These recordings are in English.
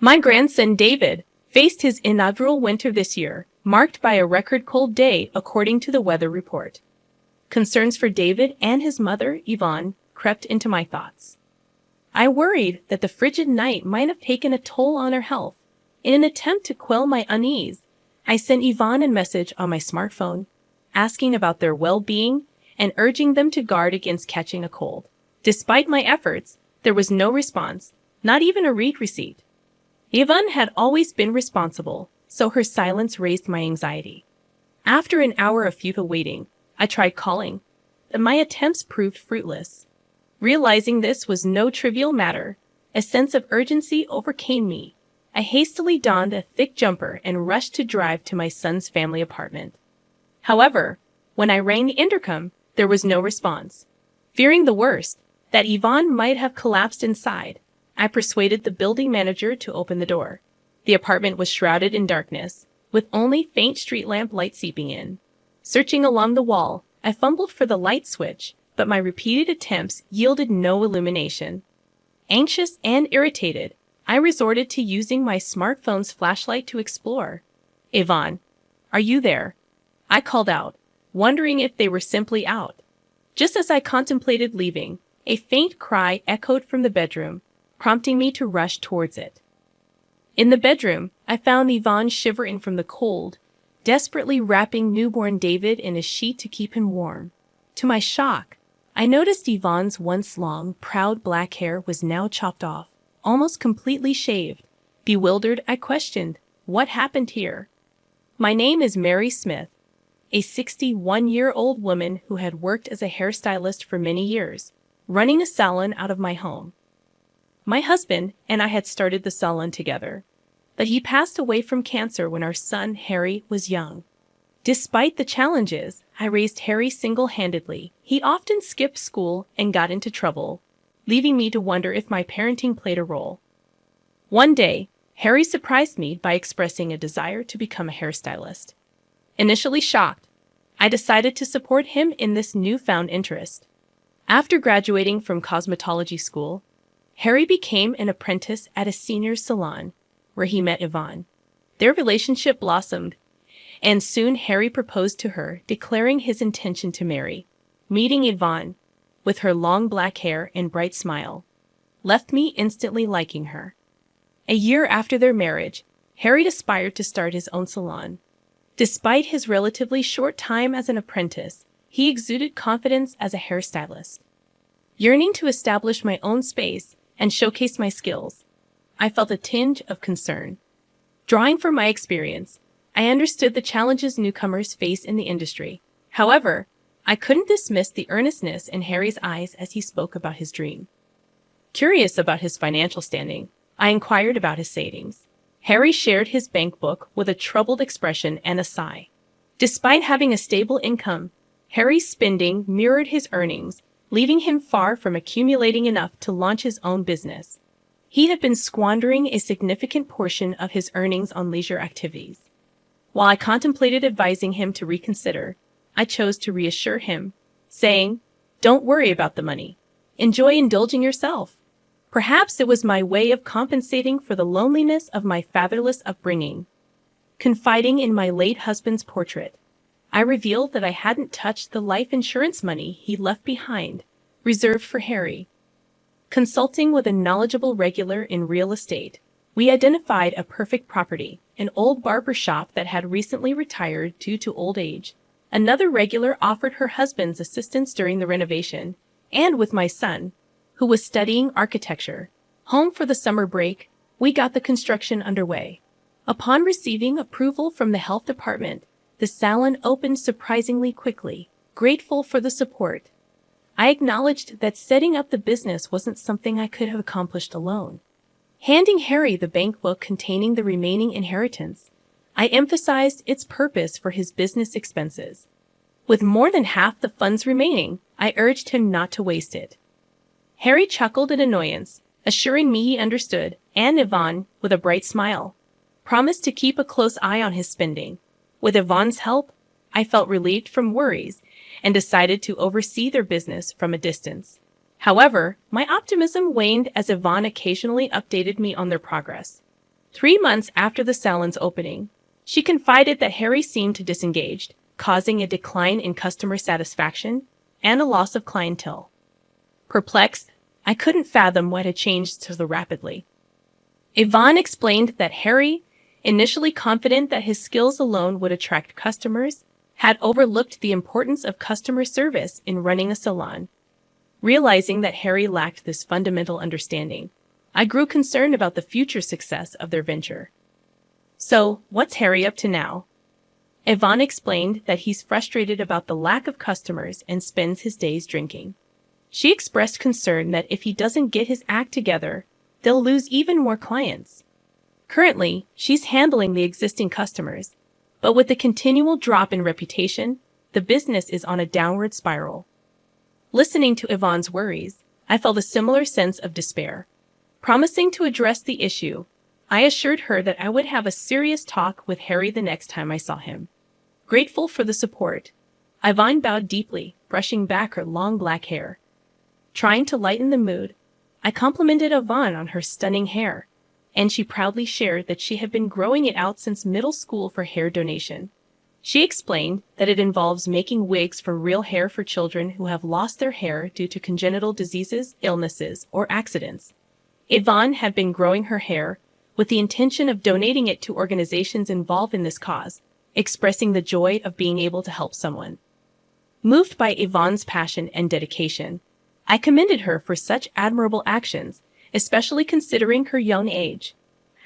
My grandson David faced his inaugural winter this year, marked by a record cold day according to the weather report. Concerns for David and his mother, Yvonne, crept into my thoughts. I worried that the frigid night might have taken a toll on her health. In an attempt to quell my unease, I sent Yvonne a message on my smartphone, asking about their well-being and urging them to guard against catching a cold. Despite my efforts, there was no response, not even a read receipt. Yvonne had always been responsible, so her silence raised my anxiety. After an hour of futile waiting, I tried calling, but my attempts proved fruitless. Realizing this was no trivial matter, a sense of urgency overcame me. I hastily donned a thick jumper and rushed to drive to my son's family apartment. However, when I rang the intercom, there was no response. Fearing the worst, that Yvonne might have collapsed inside, I persuaded the building manager to open the door. The apartment was shrouded in darkness, with only faint street lamp light seeping in. Searching along the wall, I fumbled for the light switch, but my repeated attempts yielded no illumination. Anxious and irritated, I resorted to using my smartphone's flashlight to explore. "Yvonne, are you there?" I called out, wondering if they were simply out. Just as I contemplated leaving, a faint cry echoed from the bedroom, prompting me to rush towards it. In the bedroom, I found Yvonne shivering from the cold, desperately wrapping newborn David in a sheet to keep him warm. To my shock, I noticed Yvonne's once long, proud black hair was now chopped off, almost completely shaved. Bewildered, I questioned, "What happened here?" "My name is Mary Smith," a 61-year-old woman who had worked as a hairstylist for many years, running a salon out of my home. "My husband and I had started the salon together, but he passed away from cancer when our son, Harry, was young. Despite the challenges, I raised Harry single-handedly. He often skipped school and got into trouble, leaving me to wonder if my parenting played a role. One day, Harry surprised me by expressing a desire to become a hairstylist. Initially shocked, I decided to support him in this newfound interest. After graduating from cosmetology school, Harry became an apprentice at a senior's salon, where he met Yvonne. Their relationship blossomed, and soon Harry proposed to her, declaring his intention to marry. Meeting Yvonne, with her long black hair and bright smile, left me instantly liking her. A year after their marriage, Harry aspired to start his own salon. Despite his relatively short time as an apprentice, he exuded confidence as a hairstylist. Yearning to establish my own space and showcase my skills, I felt a tinge of concern. Drawing from my experience, I understood the challenges newcomers face in the industry. However, I couldn't dismiss the earnestness in Harry's eyes as he spoke about his dream. Curious about his financial standing, I inquired about his savings. Harry shared his bank book with a troubled expression and a sigh. Despite having a stable income, Harry's spending mirrored his earnings, leaving him far from accumulating enough to launch his own business. He had been squandering a significant portion of his earnings on leisure activities. While I contemplated advising him to reconsider, I chose to reassure him, saying, "Don't worry about the money. Enjoy indulging yourself." Perhaps it was my way of compensating for the loneliness of my fatherless upbringing. Confiding in my late husband's portrait, I revealed that I hadn't touched the life insurance money he left behind, reserved for Harry. Consulting with a knowledgeable regular in real estate, we identified a perfect property, an old barber shop that had recently retired due to old age. Another regular offered her husband's assistance during the renovation, and with my son, who was studying architecture, home for the summer break, we got the construction underway. Upon receiving approval from the health department, the salon opened surprisingly quickly. Grateful for the support, I acknowledged that setting up the business wasn't something I could have accomplished alone. Handing Harry the bank book containing the remaining inheritance, I emphasized its purpose for his business expenses. With more than half the funds remaining, I urged him not to waste it. Harry chuckled in annoyance, assuring me he understood, and Yvonne, with a bright smile, promised to keep a close eye on his spending. With Yvonne's help, I felt relieved from worries and decided to oversee their business from a distance. However, my optimism waned as Yvonne occasionally updated me on their progress. 3 months after the salon's opening, she confided that Harry seemed disengaged, causing a decline in customer satisfaction and a loss of clientele. Perplexed, I couldn't fathom what had changed so rapidly. Yvonne explained that Harry, initially confident that his skills alone would attract customers, had overlooked the importance of customer service in running a salon. Realizing that Harry lacked this fundamental understanding, I grew concerned about the future success of their venture. So, what's Harry up to now? Yvonne explained that he's frustrated about the lack of customers and spends his days drinking. She expressed concern that if he doesn't get his act together, they'll lose even more clients. Currently, she's handling the existing customers, but with the continual drop in reputation, the business is on a downward spiral. Listening to Yvonne's worries, I felt a similar sense of despair. Promising to address the issue, I assured her that I would have a serious talk with Harry the next time I saw him. Grateful for the support, Yvonne bowed deeply, brushing back her long black hair. Trying to lighten the mood, I complimented Yvonne on her stunning hair, and she proudly shared that she had been growing it out since middle school for hair donation. She explained that it involves making wigs from real hair for children who have lost their hair due to congenital diseases, illnesses, or accidents. Yvonne had been growing her hair with the intention of donating it to organizations involved in this cause, expressing the joy of being able to help someone. Moved by Yvonne's passion and dedication, I commended her for such admirable actions, especially considering her young age.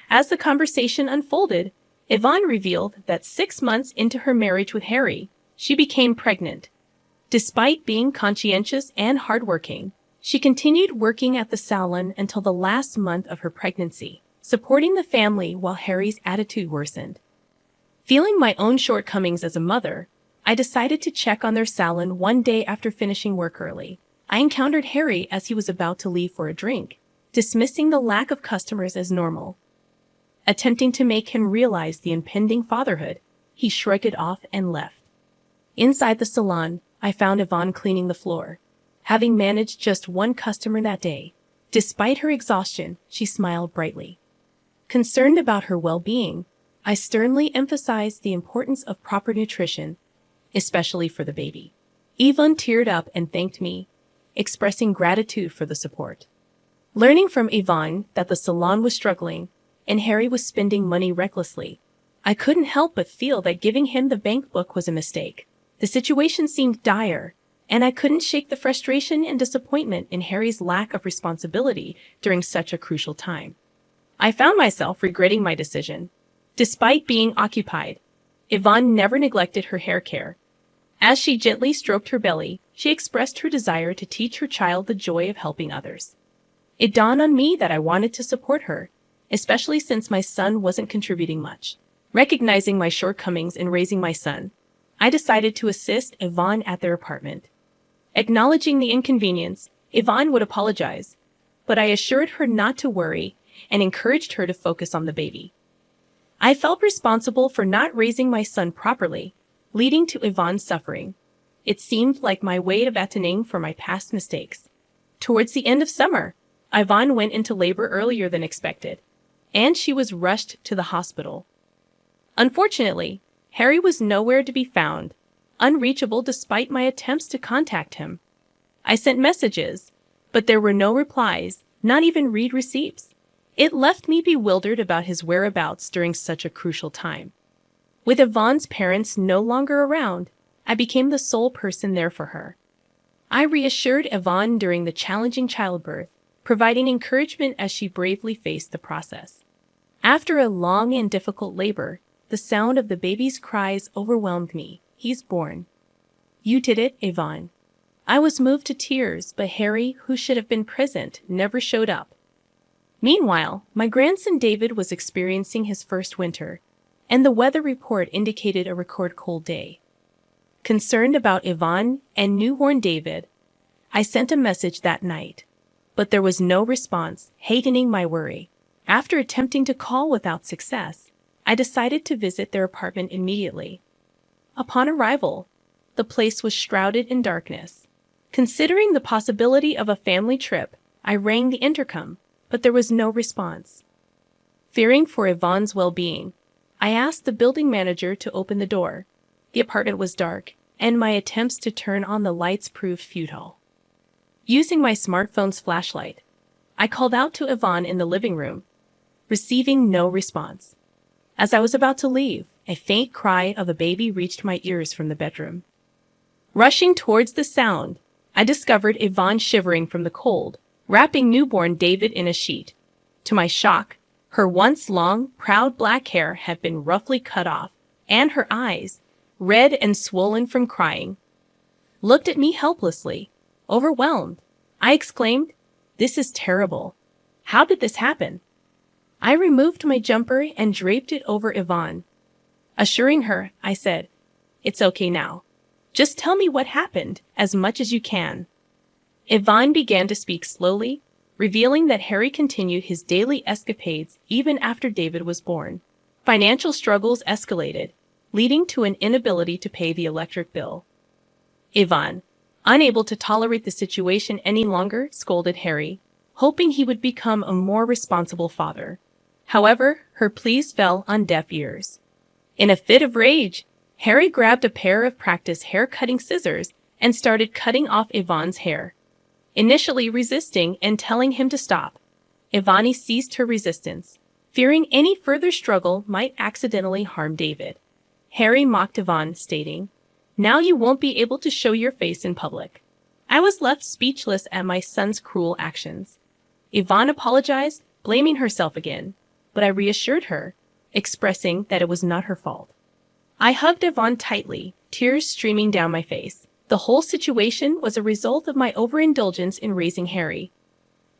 As the conversation unfolded, Yvonne revealed that 6 months into her marriage with Harry, she became pregnant. Despite being conscientious and hardworking, she continued working at the salon until the last month of her pregnancy, supporting the family while Harry's attitude worsened. Feeling my own shortcomings as a mother, I decided to check on their salon one day after finishing work early. I encountered Harry as he was about to leave for a drink, dismissing the lack of customers as normal. Attempting to make him realize the impending fatherhood, he shrugged it off and left. Inside the salon, I found Yvonne cleaning the floor. Having managed just one customer that day, despite her exhaustion, she smiled brightly. Concerned about her well-being, I sternly emphasized the importance of proper nutrition, especially for the baby. Yvonne teared up and thanked me, expressing gratitude for the support. Learning from Yvonne that the salon was struggling and Harry was spending money recklessly, I couldn't help but feel that giving him the bank book was a mistake. The situation seemed dire, and I couldn't shake the frustration and disappointment in Harry's lack of responsibility during such a crucial time. I found myself regretting my decision. Despite being occupied, Yvonne never neglected her hair care. As she gently stroked her belly, she expressed her desire to teach her child the joy of helping others. It dawned on me that I wanted to support her, especially since my son wasn't contributing much. Recognizing my shortcomings in raising my son, I decided to assist Yvonne at their apartment. Acknowledging the inconvenience, Yvonne would apologize, but I assured her not to worry and encouraged her to focus on the baby. I felt responsible for not raising my son properly, leading to Yvonne's suffering. It seemed like my way of atoning for my past mistakes. Towards the end of summer, Yvonne went into labor earlier than expected, and she was rushed to the hospital. Unfortunately, Harry was nowhere to be found, unreachable despite my attempts to contact him. I sent messages, but there were no replies, not even read receipts. It left me bewildered about his whereabouts during such a crucial time. With Yvonne's parents no longer around, I became the sole person there for her. I reassured Yvonne during the challenging childbirth, providing encouragement as she bravely faced the process. After a long and difficult labor, the sound of the baby's cries overwhelmed me. He's born. You did it, Yvonne. I was moved to tears, but Harry, who should have been present, never showed up. Meanwhile, my grandson David was experiencing his first winter, and the weather report indicated a record cold day. Concerned about Yvonne and newborn David, I sent a message that night, but there was no response, hastening my worry. After attempting to call without success, I decided to visit their apartment immediately. Upon arrival, the place was shrouded in darkness. Considering the possibility of a family trip, I rang the intercom, but there was no response. Fearing for Yvonne's well-being, I asked the building manager to open the door. The apartment was dark, and my attempts to turn on the lights proved futile. Using my smartphone's flashlight, I called out to Yvonne in the living room, receiving no response. As I was about to leave, a faint cry of a baby reached my ears from the bedroom. Rushing towards the sound, I discovered Yvonne shivering from the cold, wrapping newborn David in a sheet. To my shock, her once long, proud black hair had been roughly cut off, and her eyes, red and swollen from crying, looked at me helplessly. Overwhelmed, I exclaimed, "This is terrible. How did this happen?" I removed my jumper and draped it over Yvonne. Assuring her, I said, "It's okay now. Just tell me what happened, as much as you can." Yvonne began to speak slowly, revealing that Harry continued his daily escapades even after David was born. Financial struggles escalated, leading to an inability to pay the electric bill. Yvonne, unable to tolerate the situation any longer, scolded Harry, hoping he would become a more responsible father. However, her pleas fell on deaf ears. In a fit of rage, Harry grabbed a pair of practice hair-cutting scissors and started cutting off Yvonne's hair. Initially resisting and telling him to stop, Yvonne ceased her resistance, fearing any further struggle might accidentally harm David. Harry mocked Yvonne, stating, "Now you won't be able to show your face in public." I was left speechless at my son's cruel actions. Yvonne apologized, blaming herself again, but I reassured her, expressing that it was not her fault. I hugged Yvonne tightly, tears streaming down my face. The whole situation was a result of my overindulgence in raising Harry.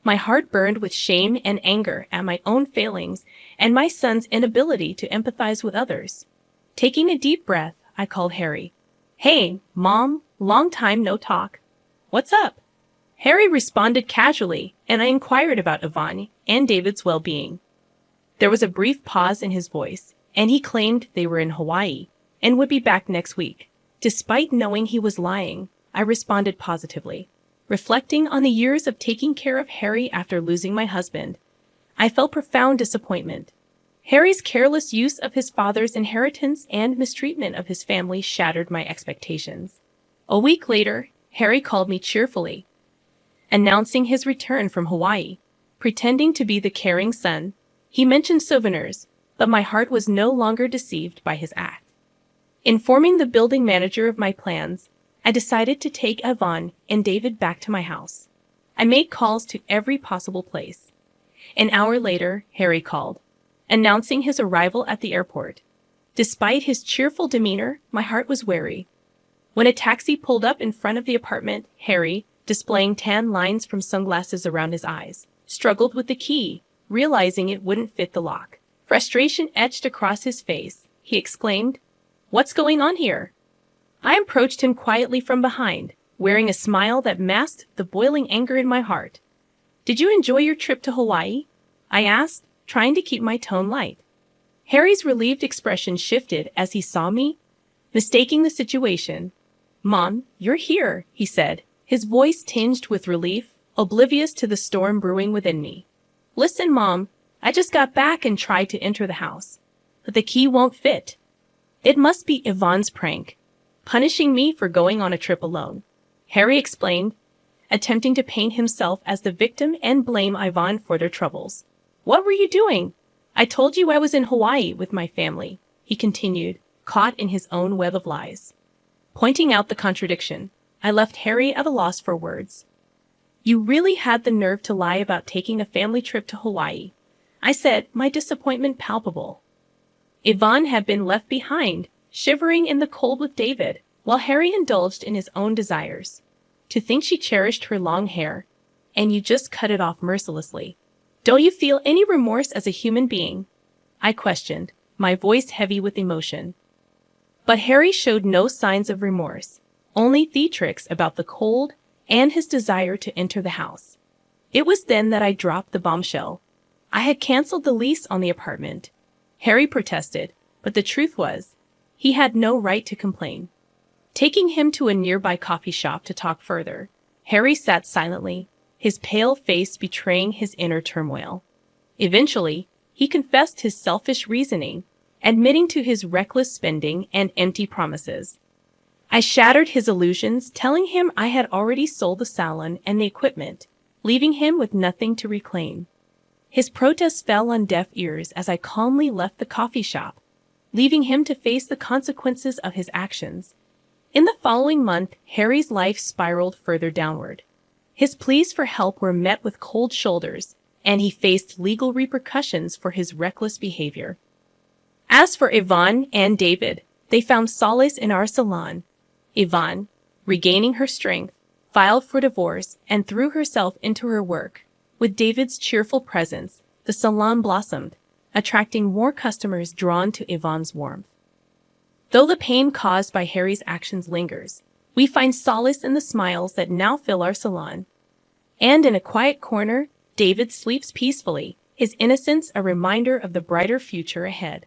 My heart burned with shame and anger at my own failings and my son's inability to empathize with others. Taking a deep breath, I called Harry. "Hey, Mom, long time no talk. What's up?" Harry responded casually, and I inquired about Yvonne and David's well-being. There was a brief pause in his voice, and he claimed they were in Hawaii and would be back next week. Despite knowing he was lying, I responded positively. Reflecting on the years of taking care of Harry after losing my husband, I felt profound disappointment. Harry's careless use of his father's inheritance and mistreatment of his family shattered my expectations. A week later, Harry called me cheerfully, announcing his return from Hawaii. Pretending to be the caring son, he mentioned souvenirs, but my heart was no longer deceived by his act. Informing the building manager of my plans, I decided to take Yvonne and David back to my house. I made calls to every possible place. An hour later, Harry called, announcing his arrival at the airport. Despite his cheerful demeanor, my heart was wary. When a taxi pulled up in front of the apartment, Harry, displaying tan lines from sunglasses around his eyes, struggled with the key, realizing it wouldn't fit the lock. Frustration etched across his face. He exclaimed, "What's going on here?" I approached him quietly from behind, wearing a smile that masked the boiling anger in my heart. "Did you enjoy your trip to Hawaii?" I asked, trying to keep my tone light. Harry's relieved expression shifted as he saw me, mistaking the situation. "Mom, you're here," he said, his voice tinged with relief, oblivious to the storm brewing within me. "Listen, Mom, I just got back and tried to enter the house, but the key won't fit. It must be Yvonne's prank, punishing me for going on a trip alone," Harry explained, attempting to paint himself as the victim and blame Yvonne for their troubles. "What were you doing? I told you I was in Hawaii with my family," he continued, caught in his own web of lies. Pointing out the contradiction, I left Harry at a loss for words. "You really had the nerve to lie about taking a family trip to Hawaii," I said, my disappointment palpable. Yvonne had been left behind, shivering in the cold with David, while Harry indulged in his own desires. To think she cherished her long hair, and you just cut it off mercilessly. "Don't you feel any remorse as a human being?" I questioned, my voice heavy with emotion. But Harry showed no signs of remorse, only theatrics about the cold and his desire to enter the house. It was then that I dropped the bombshell. I had canceled the lease on the apartment. Harry protested, but the truth was, he had no right to complain. Taking him to a nearby coffee shop to talk further, Harry sat silently, his pale face betraying his inner turmoil. Eventually, He confessed his selfish reasoning, admitting to his reckless spending and empty promises. I shattered his illusions, telling him I had already sold the salon and the equipment, leaving him with nothing to reclaim. His protests fell on deaf ears as I calmly left the coffee shop, leaving him to face the consequences of his actions. In the following month, Harry's life spiraled further downward. His pleas for help were met with cold shoulders, and he faced legal repercussions for his reckless behavior. As for Yvonne and David, they found solace in our salon. Yvonne, regaining her strength, filed for divorce and threw herself into her work. With David's cheerful presence, the salon blossomed, attracting more customers drawn to Yvonne's warmth. Though the pain caused by Harry's actions lingers, we find solace in the smiles that now fill our salon. And in a quiet corner, David sleeps peacefully, his innocence a reminder of the brighter future ahead.